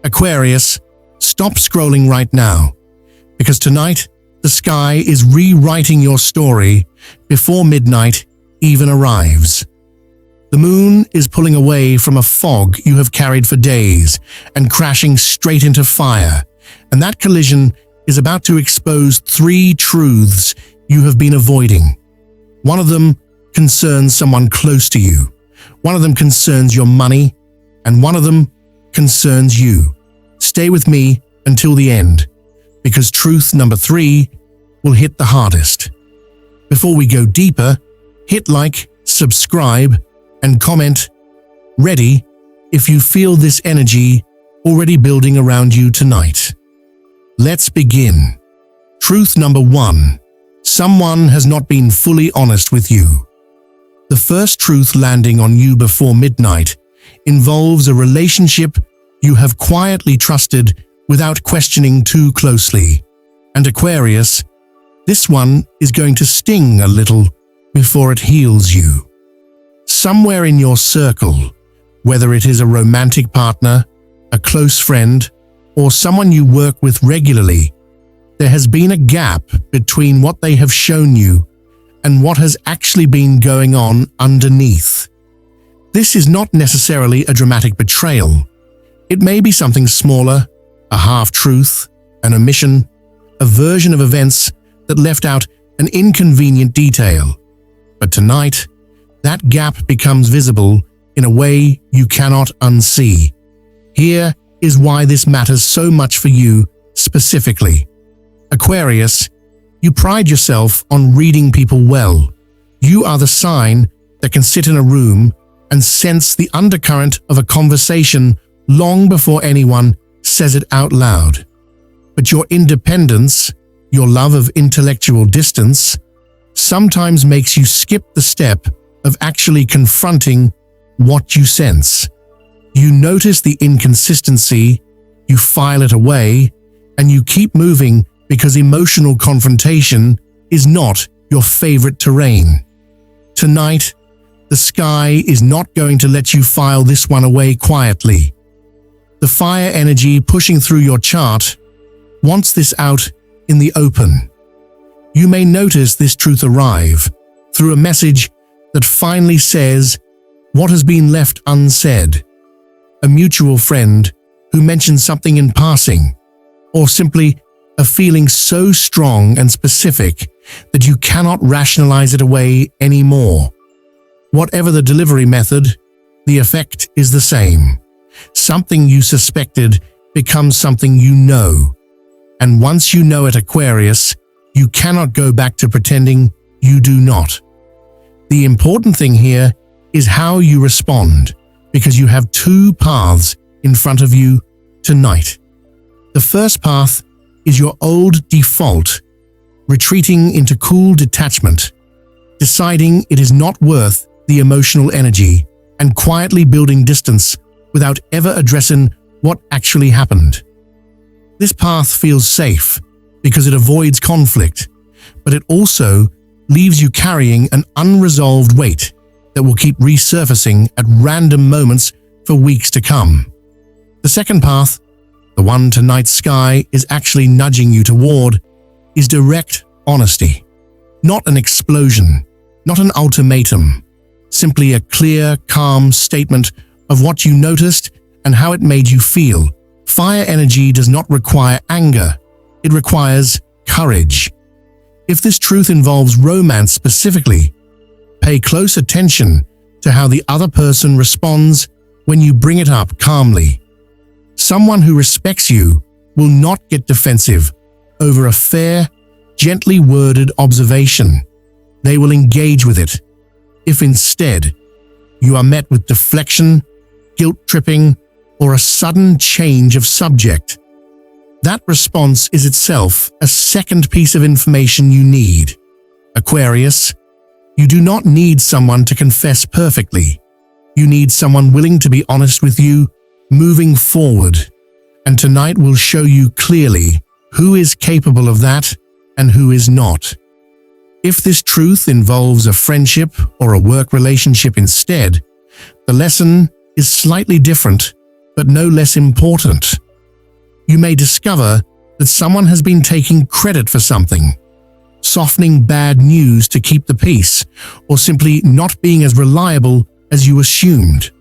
Aquarius, stop scrolling right now, because tonight the sky is rewriting your story before midnight even arrives. The moon is pulling away from a fog you have carried for days and crashing straight into fire, and that collision is about to expose 3 truths you have been avoiding. One of them concerns someone close to you, one of them concerns your money, and one of them concerns you. Stay with me until the end, because truth number 3 will hit the hardest. Before we go deeper, hit like, subscribe, and comment "ready" if you feel this energy already building around you tonight. Let's begin. Truth number 1. Someone has not been fully honest with you. The first truth landing on you before midnight involves a relationship you have quietly trusted without questioning too closely. And Aquarius, this one is going to sting a little before it heals you. Somewhere in your circle, whether it is a romantic partner, a close friend, or someone you work with regularly, there has been a gap between what they have shown you and what has actually been going on underneath. This is not necessarily a dramatic betrayal. It may be something smaller, a half-truth, an omission, a version of events that left out an inconvenient detail. But tonight, that gap becomes visible in a way you cannot unsee. Here is why this matters so much for you specifically. Aquarius, you pride yourself on reading people well. You are the sign that can sit in a room and sense the undercurrent of a conversation long before anyone says it out loud. But your independence, your love of intellectual distance, sometimes makes you skip the step of actually confronting what you sense. You notice the inconsistency, you file it away, and you keep moving because emotional confrontation is not your favorite terrain. Tonight, the sky is not going to let you file this one away quietly. The fire energy pushing through your chart wants this out in the open. You may notice this truth arrive through a message that finally says what has been left unsaid. A mutual friend who mentions something in passing, or simply a feeling so strong and specific that you cannot rationalize it away anymore. Whatever the delivery method, the effect is the same. Something you suspected becomes something you know. And once you know it, Aquarius, you cannot go back to pretending you do not. The important thing here is how you respond, because you have 2 paths in front of you tonight. The first path is your old default, retreating into cool detachment, deciding it is not worth the emotional energy, and quietly building distance without ever addressing what actually happened. This path feels safe because it avoids conflict, but it also leaves you carrying an unresolved weight that will keep resurfacing at random moments for weeks to come. The second path, the one tonight's sky is actually nudging you toward, is direct honesty. Not an explosion, not an ultimatum, simply a clear, calm statement of what you noticed and how it made you feel. Fire energy does not require anger, it requires courage. If this truth involves romance specifically, pay close attention to how the other person responds when you bring it up calmly. Someone who respects you will not get defensive over a fair, gently worded observation. They will engage with it. If instead, you are met with deflection, guilt-tripping, or a sudden change of subject, that response is itself a second piece of information you need. Aquarius, you do not need someone to confess perfectly. You need someone willing to be honest with you moving forward. And tonight will show you clearly who is capable of that and who is not. If this truth involves a friendship or a work relationship instead, the lesson is slightly different, but no less important. You may discover that someone has been taking credit for something, softening bad news to keep the peace, or simply not being as reliable as you assumed.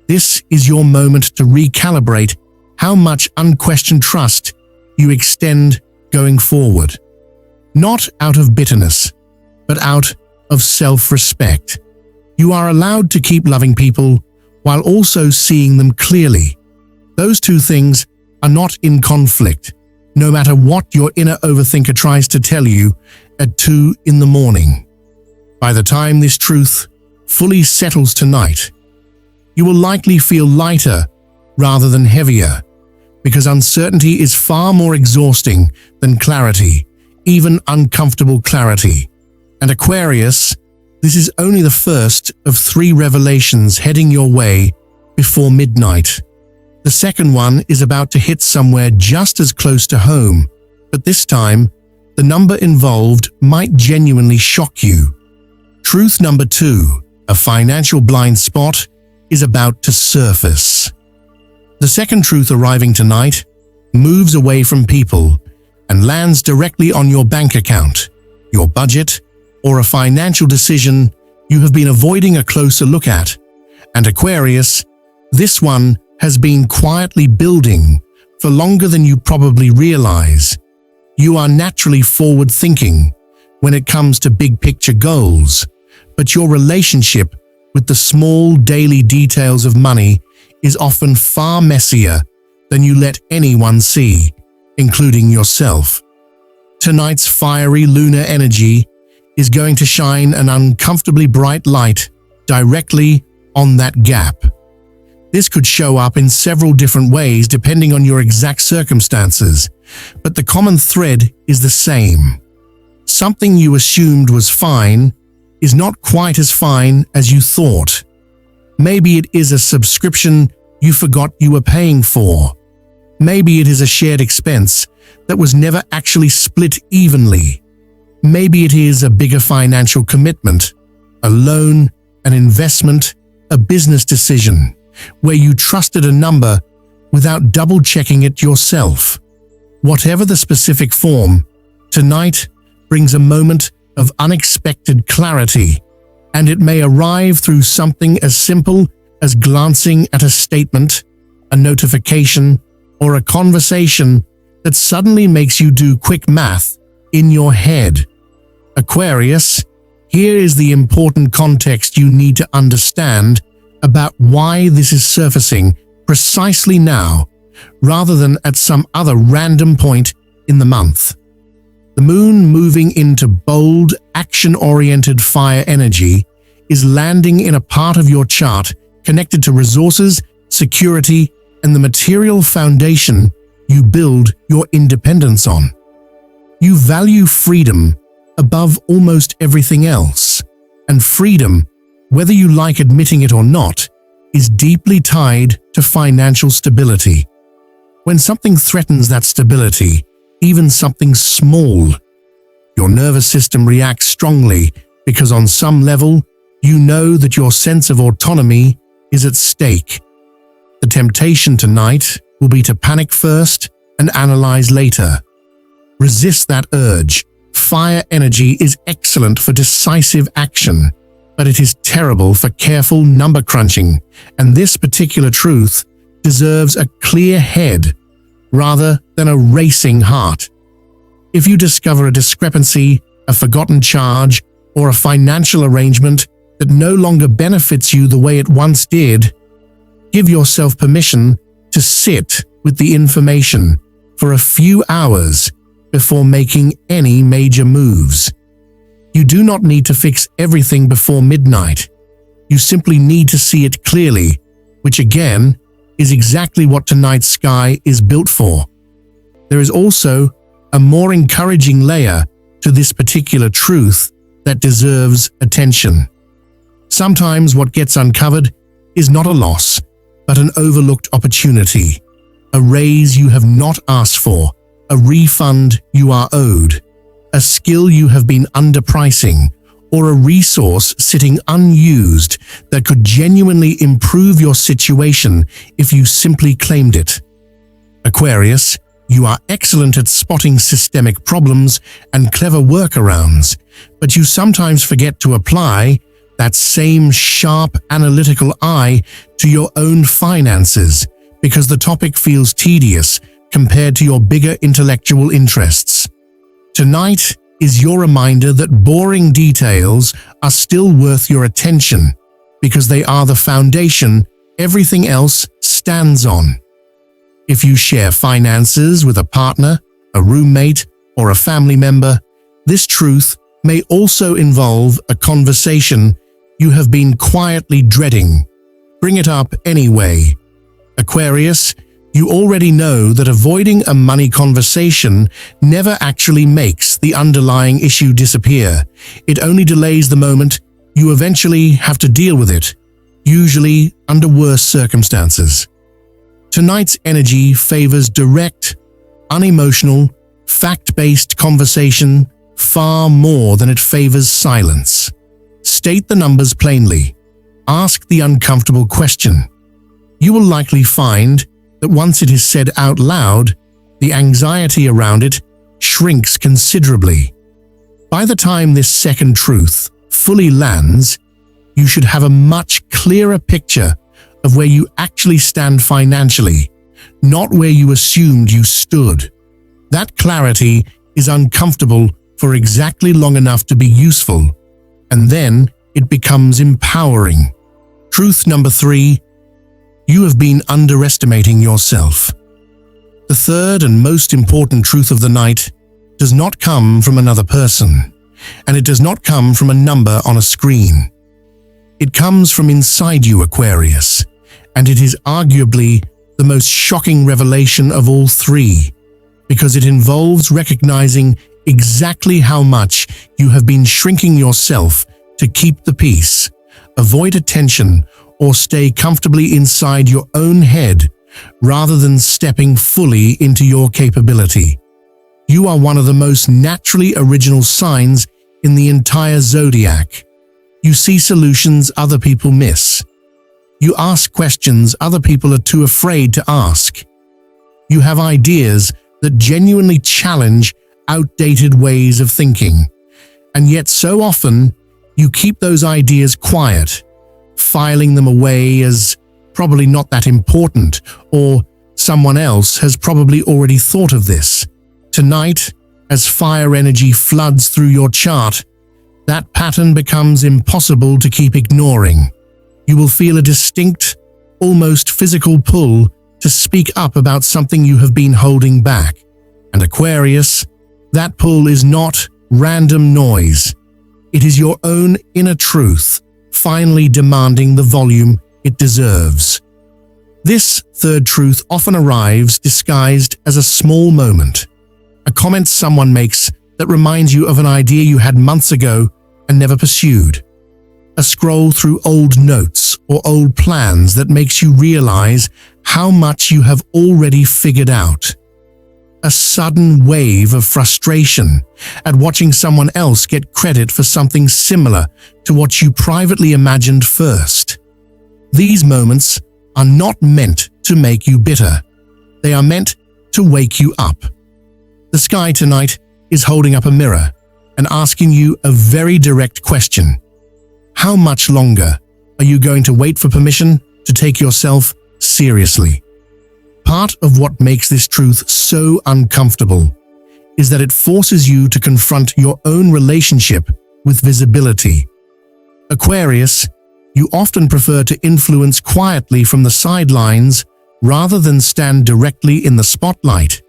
This is your moment to recalibrate how much unquestioned trust you extend going forward. Not out of bitterness, but out of self-respect. You are allowed to keep loving people while also seeing them clearly. Those two things are not in conflict, no matter what your inner overthinker tries to tell you at 2 in the morning. By the time this truth fully settles tonight, you will likely feel lighter rather than heavier, because uncertainty is far more exhausting than clarity, even uncomfortable clarity. And Aquarius, this is only the first of 3 revelations heading your way before midnight. The second one is about to hit somewhere just as close to home, but this time, the number involved might genuinely shock you. Truth number 2, a financial blind spot, is about to surface. The second truth arriving tonight moves away from people and lands directly on your bank account, your budget, or a financial decision you have been avoiding a closer look at. And Aquarius, this one has been quietly building for longer than you probably realize. You are naturally forward-thinking when it comes to big-picture goals, but your relationship with the small daily details of money is often far messier than you let anyone see, including yourself. Tonight's fiery lunar energy is going to shine an uncomfortably bright light directly on that gap. This could show up in several different ways depending on your exact circumstances, but the common thread is the same. Something you assumed was fine is not quite as fine as you thought. Maybe it is a subscription you forgot you were paying for. Maybe it is a shared expense that was never actually split evenly. Maybe it is a bigger financial commitment, a loan, an investment, a business decision, where you trusted a number without double-checking it yourself. Whatever the specific form, tonight brings a moment of unexpected clarity, and it may arrive through something as simple as glancing at a statement, a notification, or a conversation that suddenly makes you do quick math in your head. Aquarius, here is the important context you need to understand about why this is surfacing precisely now, rather than at some other random point in the month. The moon, moving into bold, action-oriented fire energy, is landing in a part of your chart connected to resources, security, and the material foundation you build your independence on. You value freedom above almost everything else, and freedom, whether you like admitting it or not, is deeply tied to financial stability. When something threatens that stability, even something small, your nervous system reacts strongly because on some level, you know that your sense of autonomy is at stake. The temptation tonight will be to panic first and analyze later. Resist that urge. Fire energy is excellent for decisive action, but it is terrible for careful number crunching, and this particular truth deserves a clear head rather than a racing heart. If you discover a discrepancy, a forgotten charge, or a financial arrangement that no longer benefits you the way it once did, give yourself permission to sit with the information for a few hours before making any major moves. You do not need to fix everything before midnight. You simply need to see it clearly, which again is exactly what tonight's sky is built for. There is also a more encouraging layer to this particular truth that deserves attention. Sometimes what gets uncovered is not a loss, but an overlooked opportunity, a raise you have not asked for, a refund you are owed, a skill you have been underpricing, or a resource sitting unused that could genuinely improve your situation if you simply claimed it. Aquarius, you are excellent at spotting systemic problems and clever workarounds, but you sometimes forget to apply that same sharp analytical eye to your own finances because the topic feels tedious compared to your bigger intellectual interests. Tonight is your reminder that boring details are still worth your attention because they are the foundation everything else stands on. If you share finances with a partner, a roommate, or a family member, this truth may also involve a conversation you have been quietly dreading. Bring it up anyway. Aquarius, you already know that avoiding a money conversation never actually makes the underlying issue disappear. It only delays the moment you eventually have to deal with it, usually under worse circumstances. Tonight's energy favors direct, unemotional, fact-based conversation far more than it favors silence. State the numbers plainly. Ask the uncomfortable question. You will likely find that once it is said out loud, the anxiety around it shrinks considerably. By the time this second truth fully lands, you should have a much clearer picture of where you actually stand financially, not where you assumed you stood. That clarity is uncomfortable for exactly long enough to be useful, and then it becomes empowering. Truth number 3, you have been underestimating yourself. The third and most important truth of the night does not come from another person, and it does not come from a number on a screen. It comes from inside you, Aquarius, and it is arguably the most shocking revelation of all three, because it involves recognizing exactly how much you have been shrinking yourself to keep the peace, avoid attention, or stay comfortably inside your own head rather than stepping fully into your capability. You are one of the most naturally original signs in the entire Zodiac. You see solutions other people miss. You ask questions other people are too afraid to ask. You have ideas that genuinely challenge outdated ways of thinking. And yet so often, you keep those ideas quiet, filing them away as probably not that important, or someone else has probably already thought of this. Tonight, as fire energy floods through your chart, that pattern becomes impossible to keep ignoring. You will feel a distinct, almost physical pull to speak up about something you have been holding back. And Aquarius, that pull is not random noise. It is your own inner truth, finally demanding the volume it deserves. This third truth often arrives disguised as a small moment, a comment someone makes that reminds you of an idea you had months ago and never pursued, a scroll through old notes or old plans that makes you realize how much you have already figured out, a sudden wave of frustration at watching someone else get credit for something similar to what you privately imagined first. These moments are not meant to make you bitter. They are meant to wake you up. The sky tonight is holding up a mirror and asking you a very direct question. How much longer are you going to wait for permission to take yourself seriously? Part of what makes this truth so uncomfortable is that it forces you to confront your own relationship with visibility. Aquarius, you often prefer to influence quietly from the sidelines rather than stand directly in the spotlight,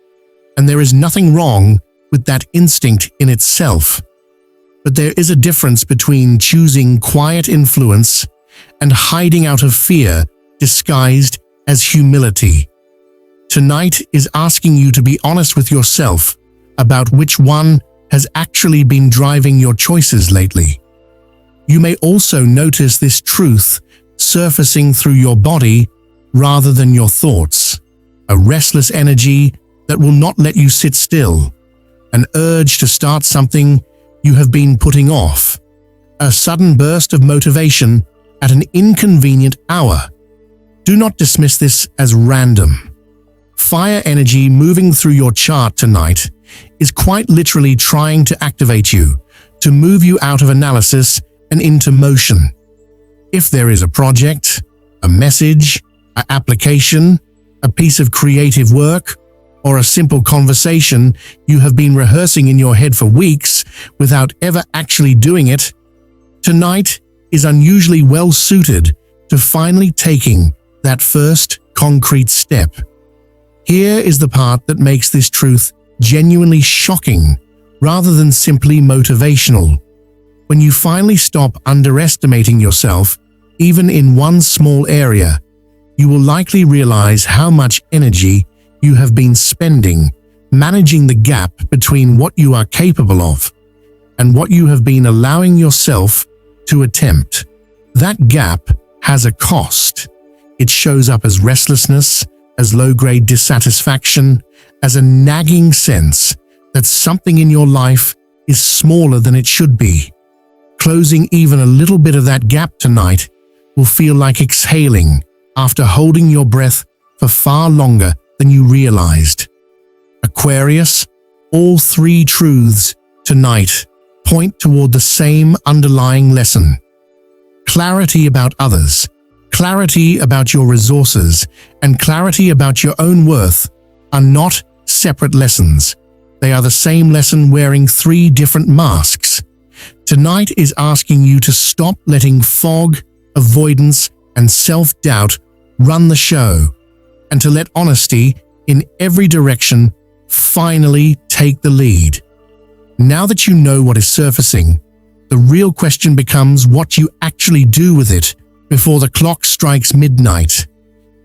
and there is nothing wrong with that instinct in itself. But there is a difference between choosing quiet influence and hiding out of fear disguised as humility. Tonight is asking you to be honest with yourself about which one has actually been driving your choices lately. You may also notice this truth surfacing through your body rather than your thoughts, a restless energy that will not let you sit still, an urge to start something you have been putting off, a sudden burst of motivation at an inconvenient hour. Do not dismiss this as random. fire energy moving through your chart tonight is quite literally trying to activate you, to move you out of analysis and into motion. If there is a project, a message, an application, a piece of creative work, or a simple conversation you have been rehearsing in your head for weeks without ever actually doing it, tonight is unusually well suited to finally taking that first concrete step. Here is the part that makes this truth genuinely shocking rather than simply motivational. When you finally stop underestimating yourself, even in one small area, you will likely realize how much energy you have been spending managing the gap between what you are capable of and what you have been allowing yourself to attempt. That gap has a cost. It shows up as restlessness, as low-grade dissatisfaction, as a nagging sense that something in your life is smaller than it should be. Closing even a little bit of that gap tonight will feel like exhaling after holding your breath for far longer than you realized. Aquarius, all three truths tonight point toward the same underlying lesson. Clarity about others, clarity about your resources, and clarity about your own worth are not separate lessons. They are the same lesson wearing three different masks. Tonight is asking you to stop letting fog, avoidance, and self-doubt run the show, and to let honesty in every direction finally take the lead. Now that you know what is surfacing, the real question becomes what you actually do with it before the clock strikes midnight.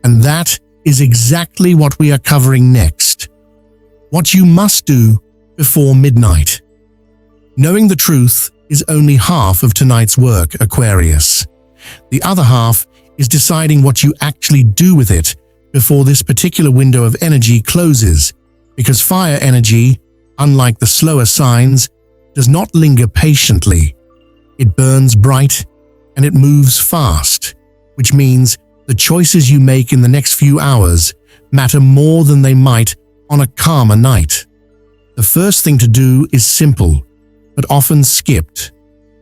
And that is exactly what we are covering next. What you must do before midnight. Knowing the truth is only half of tonight's work, Aquarius. The other half is deciding what you actually do with it before this particular window of energy closes, because fire energy, unlike the slower signs, does not linger patiently. It burns bright and it moves fast, which means the choices you make in the next few hours matter more than they might on a calmer night. The first thing to do is simple, but often skipped.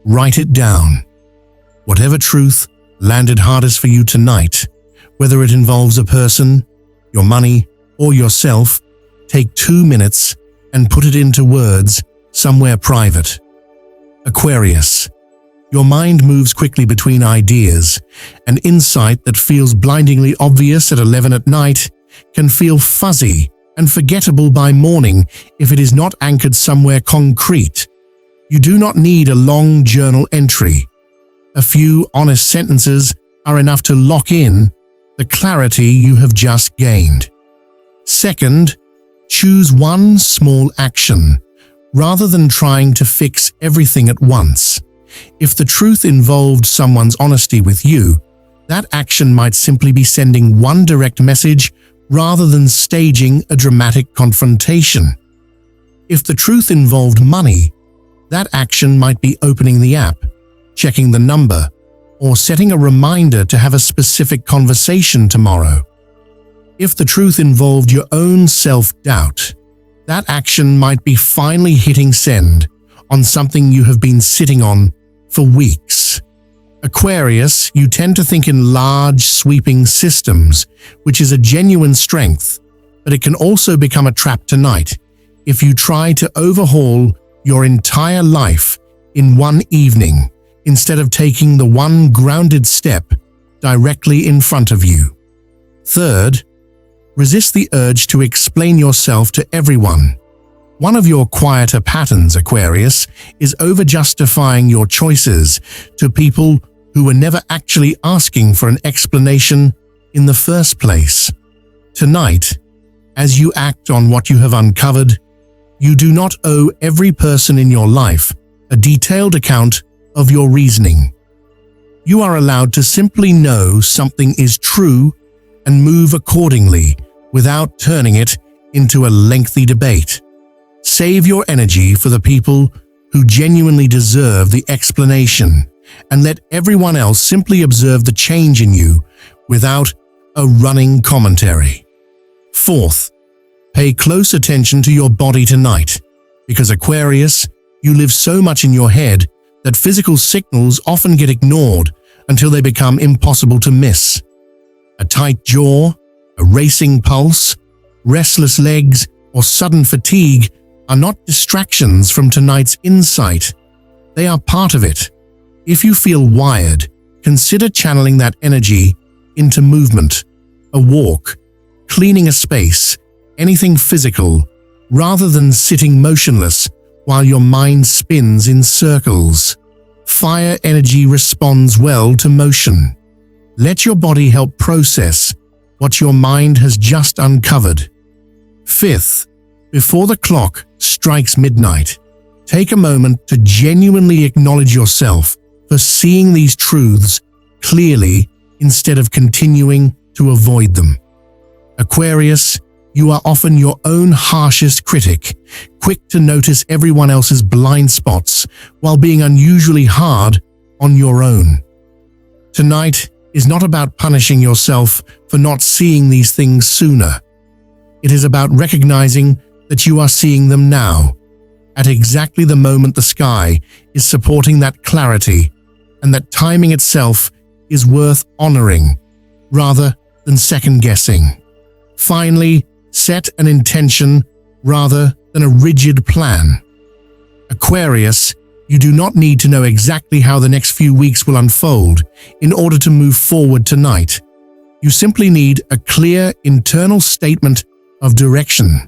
Write it down. Whatever truth landed hardest for you tonight, whether it involves a person, your money, or yourself, take 2 minutes and put it into words somewhere private. Aquarius, your mind moves quickly between ideas, and insight that feels blindingly obvious at 11 at night can feel fuzzy and forgettable by morning if it is not anchored somewhere concrete. You do not need a long journal entry. A few honest sentences are enough to lock in the clarity you have just gained. Second, choose one small action, rather than trying to fix everything at once. If the truth involved someone's honesty with you, that action might simply be sending one direct message rather than staging a dramatic confrontation. If the truth involved money, that action might be opening the app, checking the number, or setting a reminder to have a specific conversation tomorrow. If the truth involved your own self-doubt, that action might be finally hitting send on something you have been sitting on for weeks. Aquarius, you tend to think in large, sweeping systems, which is a genuine strength, but it can also become a trap tonight if you try to overhaul your entire life in one evening instead of taking the one grounded step directly in front of you. Third, resist the urge to explain yourself to everyone. One of your quieter patterns, Aquarius, is over-justifying your choices to people who were never actually asking for an explanation in the first place. Tonight, as you act on what you have uncovered, you do not owe every person in your life a detailed account of your reasoning. You are allowed to simply know something is true and move accordingly without turning it into a lengthy debate. Save your energy for the people who genuinely deserve the explanation, and let everyone else simply observe the change in you without a running commentary. Fourth, pay close attention to your body tonight, because Aquarius, you live so much in your head that physical signals often get ignored until they become impossible to miss. A tight jaw, a racing pulse, restless legs, or sudden fatigue are not distractions from tonight's insight. They are part of it. If you feel wired, consider channeling that energy into movement, a walk, cleaning a space, anything physical, rather than sitting motionless while your mind spins in circles. Fire energy responds well to motion. Let your body help process what your mind has just uncovered. Fifth, before the clock strikes midnight, take a moment to genuinely acknowledge yourself for seeing these truths clearly instead of continuing to avoid them. Aquarius, you are often your own harshest critic, quick to notice everyone else's blind spots while being unusually hard on your own. Tonight is not about punishing yourself for not seeing these things sooner. It is about recognizing that you are seeing them now, at exactly the moment the sky is supporting that clarity, and that timing itself is worth honoring rather than second-guessing. Finally, set an intention rather than a rigid plan. Aquarius, you do not need to know exactly how the next few weeks will unfold in order to move forward tonight. You simply need a clear internal statement of direction.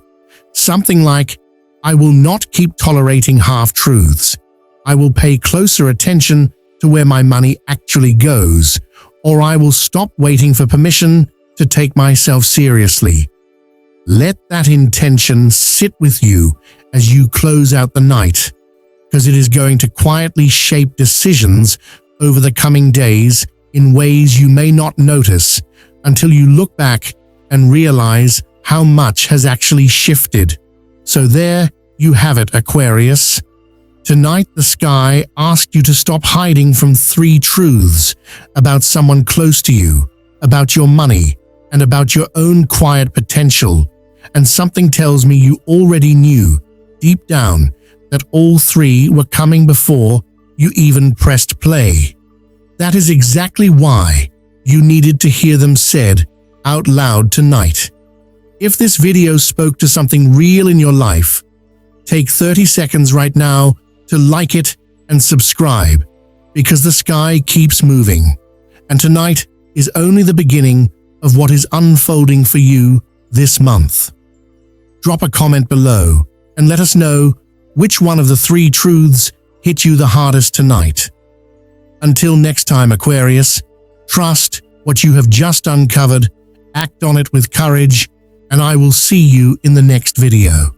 Something like, I will not keep tolerating half-truths. I will pay closer attention to where my money actually goes, or I will stop waiting for permission to take myself seriously. Let that intention sit with you as you close out the night, because it is going to quietly shape decisions over the coming days in ways you may not notice until you look back and realize how much has actually shifted. So there you have it, Aquarius. Tonight the sky asked you to stop hiding from 3 truths about someone close to you, about your money, and about your own quiet potential. And something tells me you already knew, deep down, that all 3 were coming before you even pressed play. That is exactly why you needed to hear them said out loud tonight. If this video spoke to something real in your life, take 30 seconds right now to like it and subscribe, because the sky keeps moving, and tonight is only the beginning of what is unfolding for you this month. Drop a comment below and let us know which one of the 3 truths hit you the hardest tonight. Until next time, Aquarius, trust what you have just uncovered, act on it with courage, and I will see you in the next video.